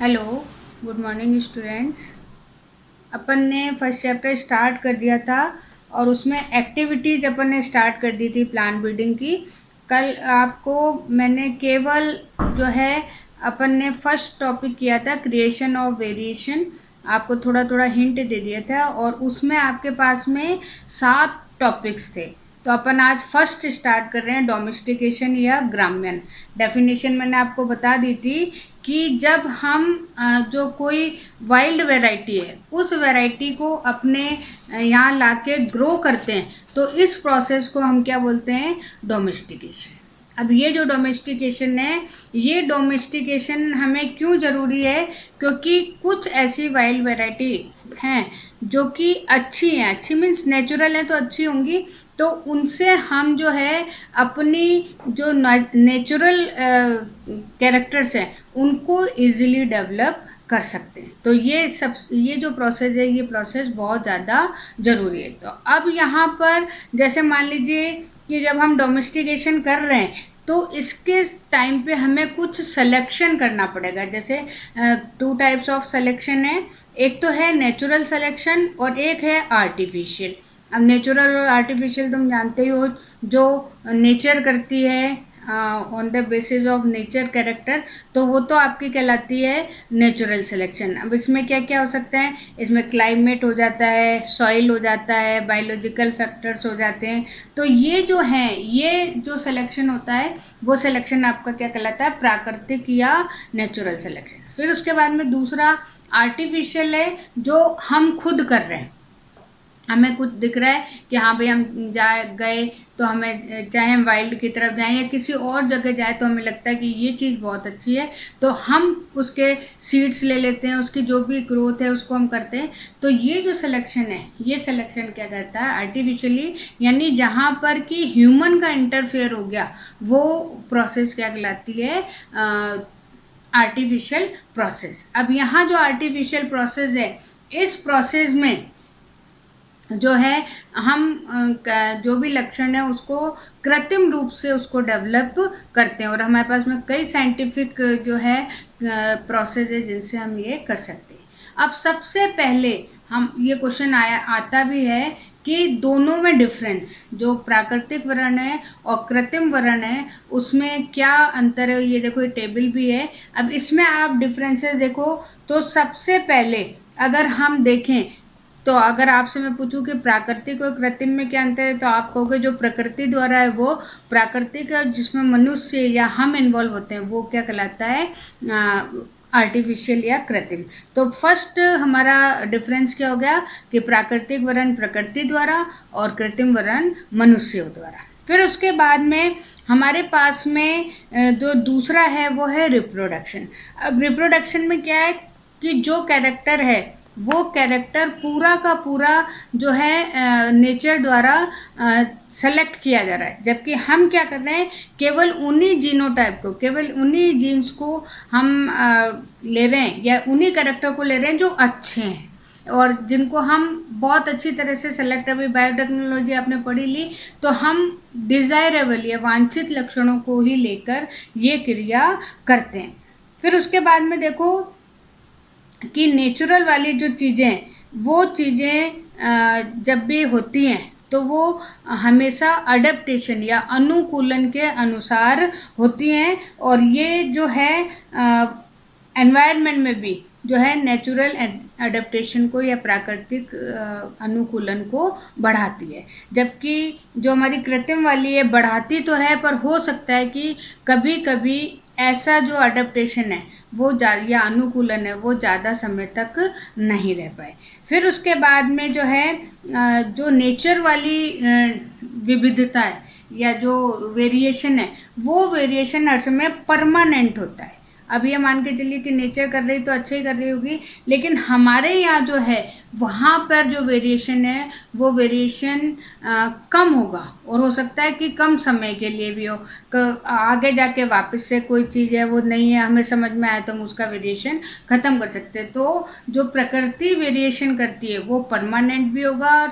Hello, good morning students. अपन ने first chapter start कर दिया था और उसमें एक्टिविटीज़ अपन ने स्टार्ट कर दी थी प्लान बिल्डिंग की। कल आपको मैंने केवल जो है अपन ने फर्स्ट टॉपिक किया था क्रिएशन ऑफ वेरिएशन, आपको थोड़ा थोड़ा हिंट दे दिया था और उसमें आपके पास में 7 टॉपिक्स थे। तो अपन आज फर्स्ट स्टार्ट कर रहे हैं डोमेस्टिकेशन या ग्राम्यन। डेफिनेशन मैंने आपको बता दी थी कि जब हम जो कोई वाइल्ड वैरायटी है उस वैरायटी को अपने यहाँ लाके ग्रो करते हैं तो इस प्रोसेस को हम क्या बोलते हैं, डोमेस्टिकेशन। अब ये जो डोमेस्टिकेशन है, ये डोमेस्टिकेशन हमें क्यों ज़रूरी है, क्योंकि कुछ ऐसी वाइल्ड वैरायटी हैं जो कि अच्छी हैं, अच्छी मीन्स नेचुरल है तो अच्छी होंगी, तो उनसे हम जो है अपनी जो नेचुरल कैरेक्टर्स हैं उनको इजीली डेवलप कर सकते हैं। तो ये जो प्रोसेस है, ये प्रोसेस बहुत ज़्यादा ज़रूरी है। तो अब यहाँ पर जैसे मान लीजिए कि जब हम डोमेस्टिकेशन कर रहे हैं तो इसके टाइम पे हमें कुछ सिलेक्शन करना पड़ेगा। जैसे 2 टाइप्स ऑफ सिलेक्शन है, एक तो है नेचुरल सिलेक्शन और एक है आर्टिफिशियल। अब नेचुरल और आर्टिफिशियल तुम जानते ही हो, जो नेचर करती है on the basis of nature character, तो वो तो आपकी कहलाती है नेचुरल सिलेक्शन। अब इसमें क्या क्या हो सकता है, इसमें क्लाइमेट हो जाता है, सॉइल हो जाता है, बायोलॉजिकल फैक्टर्स हो जाते हैं। तो ये जो है, ये जो सिलेक्शन होता है वो सिलेक्शन आपका क्या कहलाता है, प्राकृतिक या नेचुरल सिलेक्शन। फिर उसके बाद में दूसरा आर्टिफिशियल है, जो हम खुद कर रहे हैं। हमें कुछ दिख रहा है कि हाँ भाई हम जा गए तो हमें, चाहे हम वाइल्ड की तरफ जाएं या किसी और जगह जाए, तो हमें लगता है कि ये चीज़ बहुत अच्छी है तो हम उसके सीड्स ले लेते हैं, उसकी जो भी ग्रोथ है उसको हम करते हैं। तो ये जो सिलेक्शन है, ये सिलेक्शन क्या कहता है, आर्टिफिशियली, यानी जहाँ पर कि ह्यूमन का इंटरफेयर हो गया, वो प्रोसेस क्या कहलाती है, आर्टिफिशियल प्रोसेस। अब यहाँ जो आर्टिफिशियल प्रोसेस है, इस प्रोसेस में जो है हम जो भी लक्षण है उसको कृत्रिम रूप से उसको डेवलप करते हैं और हमारे पास में कई साइंटिफिक जो है प्रोसेस है जिनसे हम ये कर सकते हैं। अब सबसे पहले हम ये क्वेश्चन आता भी है कि दोनों में डिफरेंस, जो प्राकृतिक वर्ण है और कृत्रिम वर्ण है, उसमें क्या अंतर है। ये देखो, ये टेबल भी है। अब इसमें आप डिफरेंसेस देखो तो सबसे पहले अगर हम देखें तो अगर आपसे मैं पूछूं कि प्राकृतिक और कृत्रिम में क्या अंतर है, तो आप कहोगे जो प्रकृति द्वारा है वो प्राकृतिक है, जिसमें मनुष्य या हम इन्वॉल्व होते हैं वो क्या कहलाता है, आर्टिफिशियल या कृत्रिम। तो फर्स्ट हमारा डिफरेंस क्या हो गया कि प्राकृतिक वर्ण प्रकृति द्वारा और कृत्रिम वर्ण मनुष्य द्वारा। फिर उसके बाद में हमारे पास में जो दूसरा है वो है रिप्रोडक्शन। अब रिप्रोडक्शन में क्या है कि जो कैरेक्टर है वो कैरेक्टर पूरा का पूरा जो है नेचर द्वारा सेलेक्ट किया जा रहा है, जबकि हम क्या कर रहे हैं, केवल उन्हीं जीनोटाइप को, केवल उन्हीं जीन्स को हम ले रहे हैं या उन्हीं कैरेक्टर को ले रहे हैं जो अच्छे हैं और जिनको हम बहुत अच्छी तरह से सेलेक्ट, अभी बायोटेक्नोलॉजी आपने पढ़ी ली, तो हम डिज़ायरेबल या वांछित लक्षणों को ही लेकर ये क्रिया करते हैं। फिर उसके बाद में देखो कि नेचुरल वाली जो चीज़ें, वो चीज़ें जब भी होती हैं तो वो हमेशा अडेप्टेशन या अनुकूलन के अनुसार होती हैं और ये जो है एनवायरनमेंट में भी जो है नेचुरल अडेप्टेशन को या प्राकृतिक अनुकूलन को बढ़ाती है, जबकि जो हमारी कृत्रिम वाली है बढ़ाती तो है पर हो सकता है कि कभी कभी ऐसा जो अडेप्टेशन है वो या अनुकूलन है वो ज़्यादा समय तक नहीं रह पाए। फिर उसके बाद में जो है जो नेचर वाली विविधता है या जो वेरिएशन है, वो वेरिएशन हर समय परमानेंट होता है। अब ये मान के चलिए कि नेचर कर रही तो अच्छा ही कर रही होगी, लेकिन हमारे यहाँ जो है वहाँ पर जो वेरिएशन है वो वेरिएशन कम होगा और हो सकता है कि कम समय के लिए भी हो, आगे जाके वापस से कोई चीज़ है वो नहीं है हमें समझ में आया तो हम उसका वेरिएशन ख़त्म कर सकते हैं। तो जो प्रकृति वेरिएशन करती है वो परमानेंट भी होगा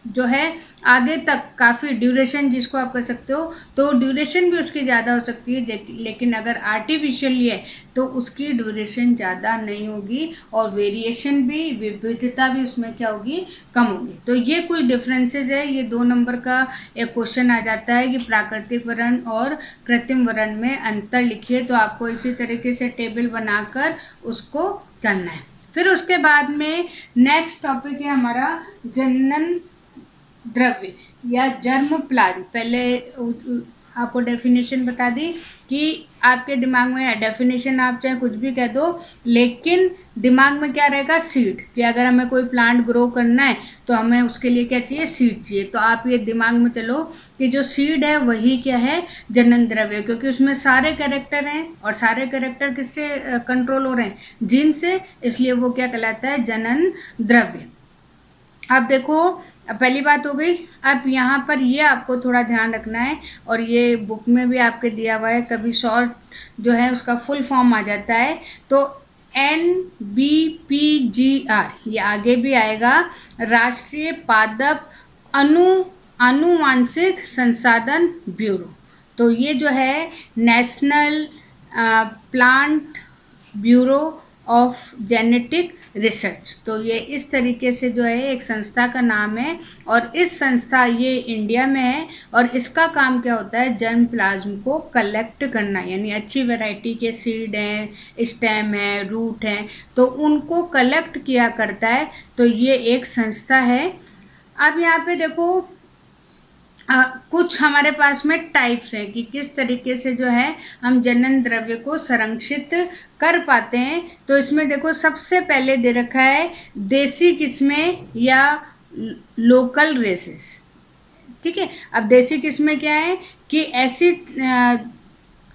जो है आगे तक काफ़ी ड्यूरेशन जिसको आप कर सकते हो, तो ड्यूरेशन भी उसकी ज़्यादा हो सकती है, लेकिन अगर आर्टिफिशियली है तो उसकी ड्यूरेशन ज़्यादा नहीं होगी और वेरिएशन भी, विविधता भी उसमें क्या होगी, कम होगी। तो ये कुछ डिफरेंसेस है। ये 2 नंबर का एक क्वेश्चन आ जाता है कि प्राकृतिक वरण और कृत्रिम वरण में अंतर लिखिए। तो आपको इसी तरीके से टेबल बनाकर उसको करना है। फिर उसके बाद में नेक्स्ट टॉपिक है हमारा जनन द्रव्य या जर्म प्लाज्म। पहले आपको डेफिनेशन बता दी कि आपके दिमाग में डेफिनेशन आप चाहे कुछ भी कह दो, लेकिन दिमाग में क्या रहेगा, सीड, कि अगर हमें कोई प्लांट ग्रो करना है तो हमें उसके लिए क्या चाहिए, सीड चाहिए। तो आप ये दिमाग में चलो कि जो सीड है वही क्या है, जनन द्रव्य, क्योंकि उसमें सारे कैरेक्टर हैं और सारे कैरेक्टर किससे कंट्रोल हो रहे हैं, जीन से, इसलिए वो क्या कहलाता है, जनन द्रव्य। अब देखो, पहली बात हो गई। अब यहाँ पर ये आपको थोड़ा ध्यान रखना है, और ये बुक में भी आपके दिया हुआ है, कभी शॉर्ट जो है उसका फुल फॉर्म आ जाता है, तो NBPGR ये आगे भी आएगा, राष्ट्रीय पादप आनुवांशिक संसाधन ब्यूरो। तो ये जो है national plant bureau of genetic research, तो ये इस तरीके से जो है एक संस्था का नाम है, और इस संस्था ये इंडिया में है, और इसका काम क्या होता है, जर्म प्लाज्म को कलेक्ट करना, यानी अच्छी वैरायटी के सीड हैं, स्टेम है, रूट हैं, तो उनको कलेक्ट किया करता है। तो ये एक संस्था है। अब यहाँ पे देखो कुछ हमारे पास में टाइप्स हैं कि किस तरीके से जो है हम जनन द्रव्य को संरक्षित कर पाते हैं। तो इसमें देखो सबसे पहले दे रखा है देसी किस्में या लोकल रेसेस। ठीक है, अब देसी किस्में क्या है कि ऐसी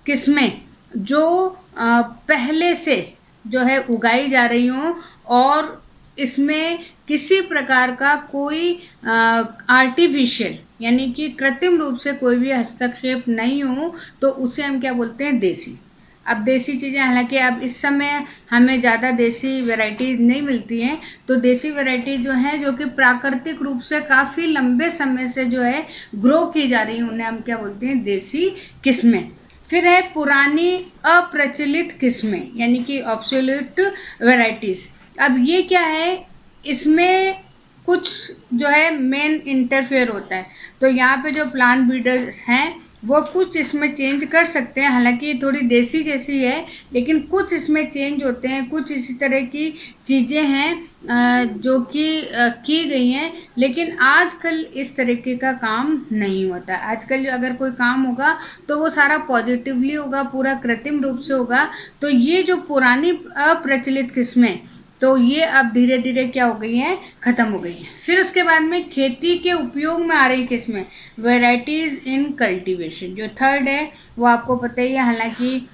किस्में जो पहले से जो है उगाई जा रही हों और इसमें किसी प्रकार का कोई आर्टिफिशियल यानी कि कृत्रिम रूप से कोई भी हस्तक्षेप नहीं हो, तो उसे हम क्या बोलते हैं, देसी। अब देसी चीज़ें, हालांकि अब इस समय हमें ज़्यादा देसी वैरायटी नहीं मिलती हैं, तो देसी वैरायटी जो है जो कि प्राकृतिक रूप से काफ़ी लंबे समय से जो है ग्रो की जा रही हैं, उन्हें हम क्या बोलते हैं, देसी किस्में। फिर है पुरानी अप्रचलित किस्में यानी कि ऑब्सोल्यूट वैरायटीज़। अब ये क्या है, इसमें कुछ जो है मेन इंटरफेयर होता है, तो यहाँ पे जो प्लांट ब्रीडर्स हैं वो कुछ इसमें चेंज कर सकते हैं, हालांकि थोड़ी देसी जैसी है, लेकिन कुछ इसमें चेंज होते हैं, कुछ इसी तरह की चीज़ें हैं जो कि की गई हैं, लेकिन आजकल इस तरीके का काम नहीं होता। आजकल अगर कोई काम होगा तो वो सारा पॉजिटिवली होगा, पूरा कृत्रिम रूप से होगा। तो ये जो पुरानी अप्रचलित किस्में, तो ये अब धीरे धीरे क्या हो गई हैं, ख़त्म हो गई हैं। फिर उसके बाद में खेती के उपयोग में आ रही किस्में, वेराइटीज़ इन कल्टीवेशन, जो थर्ड है वो आपको पता ही है। हालांकि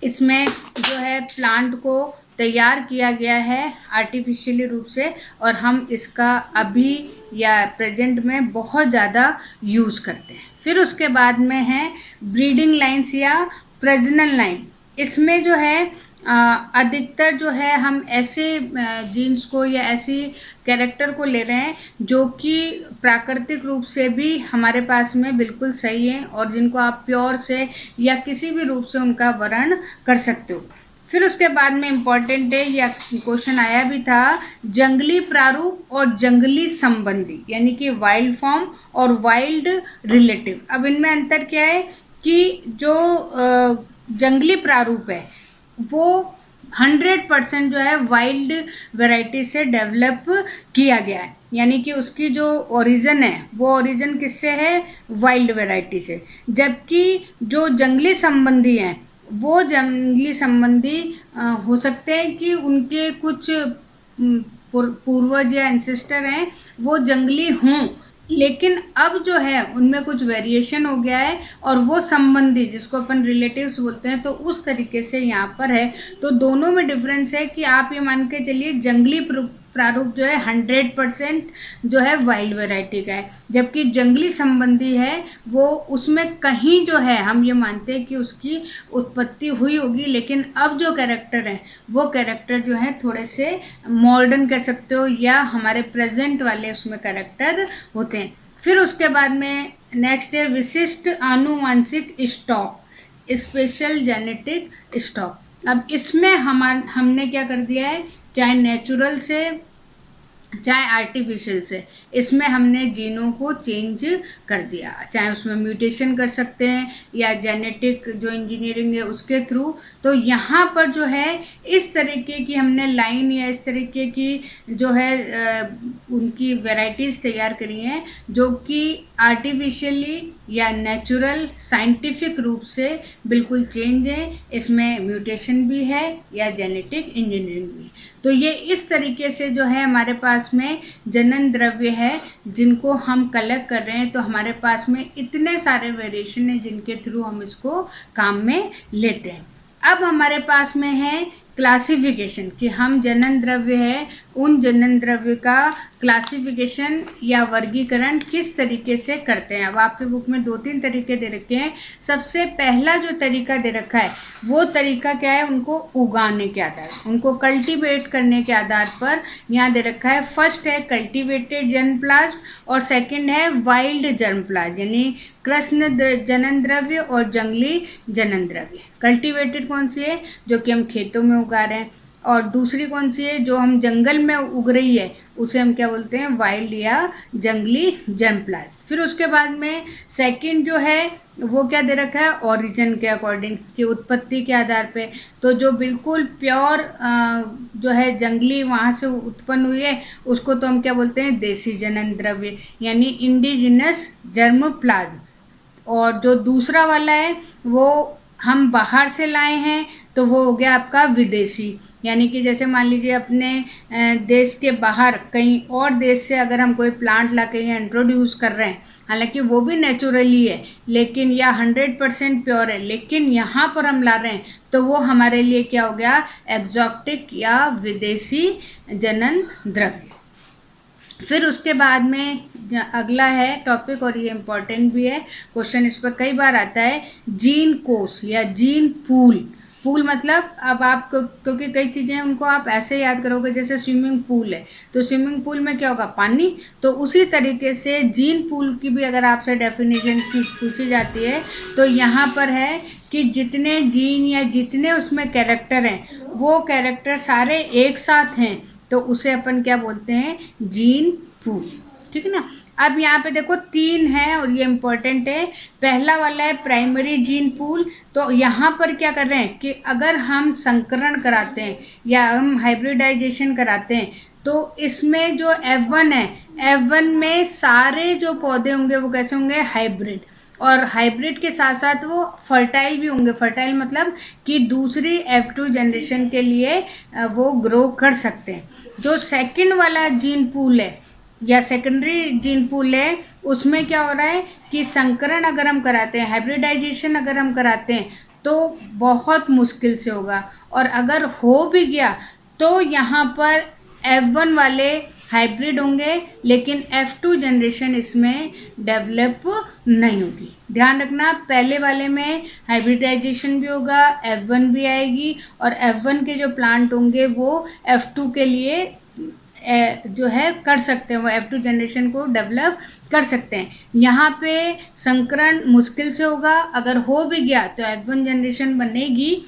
इसमें जो है प्लांट को तैयार किया गया है आर्टिफिशियली रूप से, और हम इसका अभी या प्रेजेंट में बहुत ज़्यादा यूज़ करते हैं। फिर उसके बाद में है ब्रीडिंग लाइन्स या प्रजनन लाइन। इसमें जो है अधिकतर जो है हम ऐसे जीन्स को या ऐसी कैरेक्टर को ले रहे हैं जो कि प्राकृतिक रूप से भी हमारे पास में बिल्कुल सही है, और जिनको आप प्योर से या किसी भी रूप से उनका वर्ण कर सकते हो। फिर उसके बाद में इम्पॉर्टेंट है, या क्वेश्चन आया भी था, जंगली प्रारूप और जंगली संबंधी, यानी कि वाइल्ड फॉर्म और वाइल्ड रिलेटिव। अब इनमें अंतर क्या है कि जो जंगली प्रारूप है वो 100% जो है वाइल्ड वैरायटी से डेवलप किया गया है, यानी कि उसकी जो ओरिजिन है वो ओरिजिन किससे है, वाइल्ड वैरायटी से। जबकि जो जंगली संबंधी हैं वो जंगली संबंधी हो सकते हैं कि उनके कुछ पूर्वज या एंसेस्टर हैं वो जंगली हों, लेकिन अब जो है उनमें कुछ वेरिएशन हो गया है, और वो संबंधी जिसको अपन रिलेटिव्स बोलते हैं, तो उस तरीके से यहाँ पर है। तो दोनों में डिफरेंस है कि आप ये मान के चलिए जंगली प्रारूप जो है 100% जो है वाइल्ड वैरायटी का है, जबकि जंगली संबंधी है वो उसमें कहीं जो है हम ये मानते हैं कि उसकी उत्पत्ति हुई होगी, लेकिन अब जो कैरेक्टर है वो कैरेक्टर जो है थोड़े से मॉडर्न कह सकते हो या हमारे प्रेजेंट वाले उसमें कैरेक्टर होते हैं। फिर उसके बाद में नेक्स्ट है विशिष्ट आनुवांशिक स्टॉक, स्पेशल जेनेटिक स्टॉक। अब इसमें हमने क्या कर दिया है, चाहे नेचुरल से चाहे आर्टिफिशियल से, इसमें हमने जीनों को चेंज कर दिया, चाहे उसमें म्यूटेशन कर सकते हैं या जेनेटिक जो इंजीनियरिंग है उसके थ्रू। तो यहाँ पर जो है इस तरीके की हमने लाइन या इस तरीके की जो है उनकी वैरायटीज़ तैयार करी हैं जो कि आर्टिफिशियली या नेचुरल साइंटिफिक रूप से बिल्कुल चेंज है, इसमें म्यूटेशन भी है या जेनेटिक इंजीनियरिंग भी। तो ये इस तरीके से जो है हमारे पास में जनन द्रव्य है जिनको हम कलेक्ट कर रहे हैं। तो हमारे पास में इतने सारे वेरिएशन है जिनके थ्रू हम इसको काम में लेते हैं। अब हमारे पास में है क्लासिफिकेशन कि हम जनन द्रव्य है उन जनन द्रव्य का क्लासिफिकेशन या वर्गीकरण किस तरीके से करते हैं। अब आपके बुक में 2-3 तरीके दे रखे हैं। सबसे पहला जो तरीका दे रखा है वो तरीका क्या है, उनको उगाने के आधार, उनको कल्टीवेट करने के आधार पर यहाँ दे रखा है। फर्स्ट है कल्टीवेटेड जर्मप्लाज्म और सेकंड है वाइल्ड जर्मप्लाज्म, यानी कृष्ण जनन द्रव्य और जंगली जनन द्रव्य। कल्टीवेटेड कौन सी है, जो कि हम खेतों में उगा रहे हैं, और दूसरी कौन सी है जो हम जंगल में उग रही है उसे हम क्या बोलते हैं, वाइल्ड या जंगली जर्मप्लाज्म। फिर उसके बाद में सेकंड जो है वो क्या दे रखा है, ओरिजिन के अकॉर्डिंग कि उत्पत्ति के आधार पे। तो जो बिल्कुल प्योर जो है जंगली वहाँ से उत्पन्न हुई है उसको तो हम क्या बोलते हैं, देसी जनन द्रव्य यानी इंडिजिनस जर्मप्लाज्म। और जो दूसरा वाला है वो हम बाहर से लाए हैं तो वो हो गया आपका विदेशी, यानी कि जैसे मान लीजिए अपने देश के बाहर कहीं और देश से अगर हम कोई प्लांट ला के यहाँ इंट्रोड्यूस कर रहे हैं, हालांकि वो भी नेचुरली है लेकिन या 100% प्योर है, लेकिन यहाँ पर हम ला रहे हैं तो वो हमारे लिए क्या हो गया, एक्जॉटिक या विदेशी जनन द्रव्य। फिर उसके बाद में अगला है टॉपिक, और ये इम्पॉर्टेंट भी है, क्वेश्चन इस पर कई बार आता है, जीन कोश या जीन पूल। पूल मतलब अब आप क्योंकि कई चीज़ें उनको आप ऐसे याद करोगे, जैसे स्विमिंग पूल है तो स्विमिंग पूल में क्या होगा, पानी। तो उसी तरीके से जीन पूल की भी अगर आपसे डेफिनेशन पूछी जाती है तो यहाँ पर है कि जितने जीन या जितने उसमें कैरेक्टर हैं वो कैरेक्टर सारे एक साथ हैं तो उसे अपन क्या बोलते हैं, जीन पूल। ठीक है ना। अब यहाँ पे देखो 3 है और ये इम्पोर्टेंट है। पहला वाला है प्राइमरी जीन पूल। तो यहाँ पर क्या कर रहे हैं कि अगर हम संकरण कराते हैं या हम हाइब्रिडाइजेशन कराते हैं तो इसमें जो F1 है, F1 में सारे जो पौधे होंगे वो कैसे होंगे, हाइब्रिड। और हाइब्रिड के साथ साथ वो फर्टाइल भी होंगे। फर्टाइल मतलब कि दूसरी F2 जनरेशन के लिए वो ग्रो कर सकते हैं। जो सेकंड वाला जीन पूल है या सेकेंडरी जीन पूल है उसमें क्या हो रहा है कि संकरण अगर हम कराते हैं, हाइब्रिडाइजेशन अगर हम कराते हैं तो बहुत मुश्किल से होगा, और अगर हो भी गया तो यहाँ पर F1 वाले हाइब्रिड होंगे लेकिन F2 जनरेशन इसमें डेवलप नहीं होगी। ध्यान रखना, पहले वाले में हाइब्रिडाइजेशन भी होगा, F1 भी आएगी, और F1 के जो प्लांट होंगे वो F2 के लिए जो है कर सकते हैं, वो F2 जनरेशन को डेवलप कर सकते हैं। यहाँ पे संकरण मुश्किल से होगा, अगर हो भी गया तो F1 जनरेशन बनेगी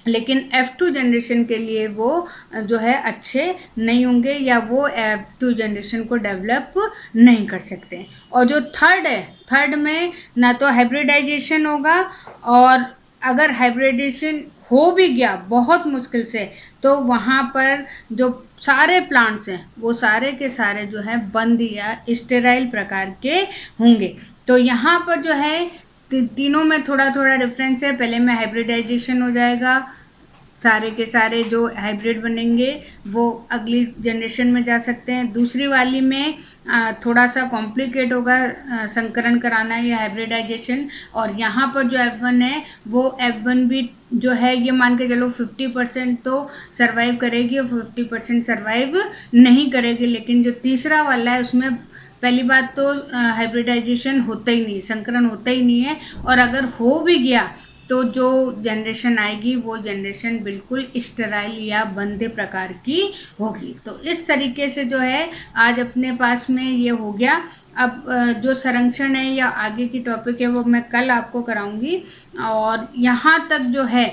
लेकिन F2 जनरेशन के लिए वो जो है अच्छे नहीं होंगे या वो F2 जनरेशन को डेवलप नहीं कर सकते। और जो थर्ड है, थर्ड में ना तो हाइब्रिडाइजेशन होगा, और अगर हाइब्रिडाइजेशन हो भी गया बहुत मुश्किल से तो वहाँ पर जो सारे प्लांट्स हैं वो सारे के सारे जो है बंद या स्टेराइल प्रकार के होंगे। तो यहाँ पर जो है तीनों में थोड़ा थोड़ा डिफरेंस है। पहले में हाइब्रिडाइजेशन हो जाएगा, सारे के सारे जो हाइब्रिड बनेंगे वो अगली जनरेशन में जा सकते हैं। दूसरी वाली में थोड़ा सा कॉम्प्लिकेट होगा संकरण कराना या हाइब्रिडाइजेशन, और यहाँ पर जो F1 है वो F1 भी जो है ये मान के चलो 50% तो सर्वाइव करेगी और 50% सर्वाइव नहीं करेगी। लेकिन जो तीसरा वाला है उसमें पहली बात तो हाइब्रिडाइजेशन होता ही नहीं, संकरण होता ही नहीं है, और अगर हो भी गया तो जो जनरेशन आएगी वो जनरेशन बिल्कुल स्टेराइल या बंधे प्रकार की होगी। तो इस तरीके से जो है आज अपने पास में ये हो गया। अब जो संरक्षण है या आगे की टॉपिक है वो मैं कल आपको कराऊंगी। और यहाँ तक जो है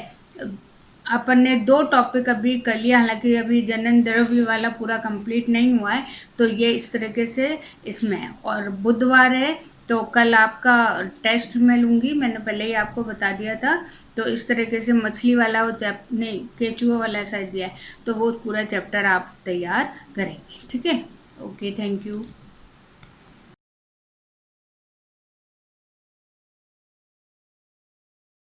अपन ने 2 टॉपिक अभी कर लिया, हालांकि अभी जनन द्रव्य वाला पूरा कंप्लीट नहीं हुआ है। तो ये इस तरीके से इसमें है। और बुधवार है तो कल आपका टेस्ट मैं लूँगी, मैंने पहले ही आपको बता दिया था। तो इस तरीके से मछली वाला वो नहीं केचुआ वाला शायद दिया है, तो वो पूरा चैप्टर आप तैयार करेंगे। ठीक है, ओके, थैंक यू।